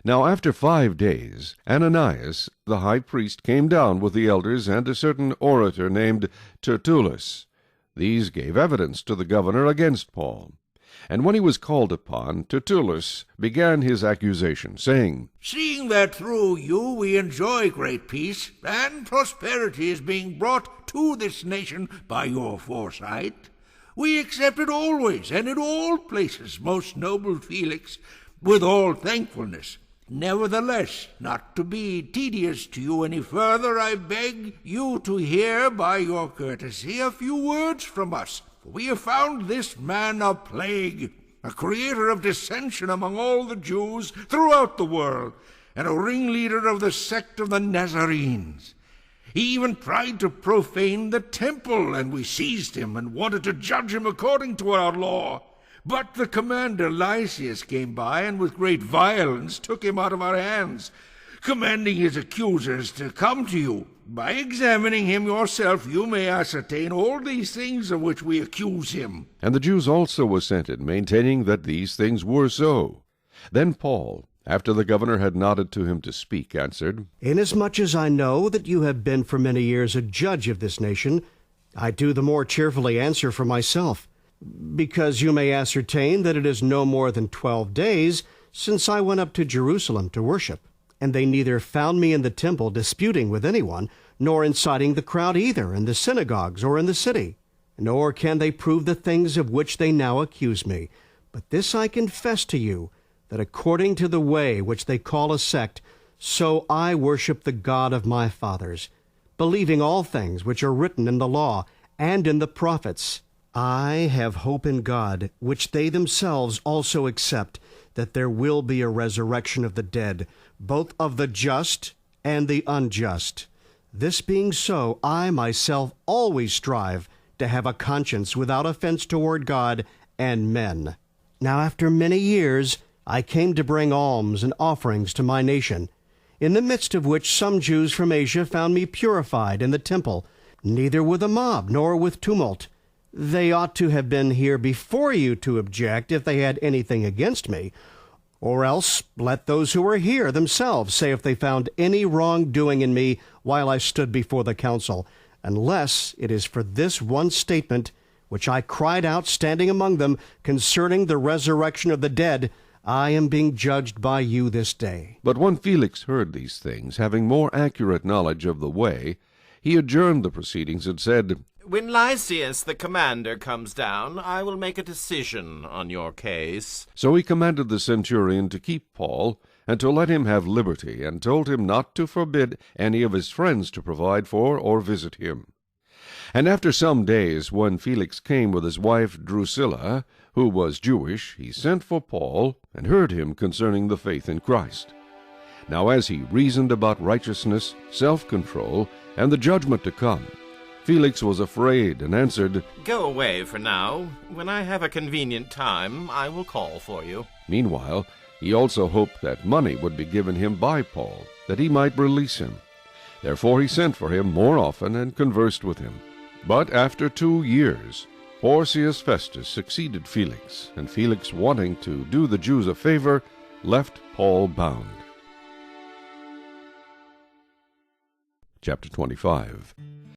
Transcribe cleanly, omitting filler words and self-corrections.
Now after 5 days, Ananias the high priest came down with the elders and a certain orator named Tertullus. These gave evidence to the governor against Paul. And when he was called upon, Tertullus began his accusation, saying, Seeing that through you we enjoy great peace, and prosperity is being brought to this nation by your foresight, we accept it always and in all places, most noble Felix, with all thankfulness. Nevertheless, not to be tedious to you any further, I beg you to hear by your courtesy a few words from us. For we have found this man a plague, a creator of dissension among all the Jews throughout the world, and a ringleader of the sect of the Nazarenes. He even tried to profane the temple, and we seized him and wanted to judge him according to our law. But the commander Lysias came by, and with great violence took him out of our hands, commanding his accusers to come to you. By examining him yourself you may ascertain all these things of which we accuse him. And the Jews also assented, maintaining that these things were so. Then Paul, after the governor had nodded to him to speak, answered, Inasmuch as I know that you have been for many years a judge of this nation, I do the more cheerfully answer for myself, because you may ascertain that it is no more than 12 days since I went up to Jerusalem to worship, and they neither found me in the temple disputing with anyone, nor inciting the crowd either in the synagogues or in the city. Nor can they prove the things of which they now accuse me. But this I confess to you, that according to the way which they call a sect, so I worship the God of my fathers, believing all things which are written in the law and in the prophets. I have hope in God, which they themselves also accept, that there will be a resurrection of the dead, both of the just and the unjust. This being so, I myself always strive to have a conscience without offense toward God and men. Now after many years I came to bring alms and offerings to my nation, in the midst of which some Jews from Asia found me purified in the temple, neither with a mob nor with tumult. They ought to have been here before you to object if they had anything against me. Or else let those who are here themselves say if they found any wrongdoing in me while I stood before the council, unless it is for this one statement, which I cried out standing among them, concerning the resurrection of the dead, I am being judged by you this day. But when Felix heard these things, having more accurate knowledge of the way, he adjourned the proceedings and said, When Lysias the commander comes down, I will make a decision on your case. So he commanded the centurion to keep Paul, and to let him have liberty, and told him not to forbid any of his friends to provide for or visit him. And after some days, when Felix came with his wife Drusilla, who was Jewish, he sent for Paul, and heard him concerning the faith in Christ. Now as he reasoned about righteousness, self-control, and the judgment to come, Felix was afraid, and answered, Go away for now. When I have a convenient time, I will call for you. Meanwhile, he also hoped that money would be given him by Paul, that he might release him. Therefore he sent for him more often, and conversed with him. But after 2 years, Porcius Festus succeeded Felix, and Felix, wanting to do the Jews a favor, left Paul bound. Chapter 25.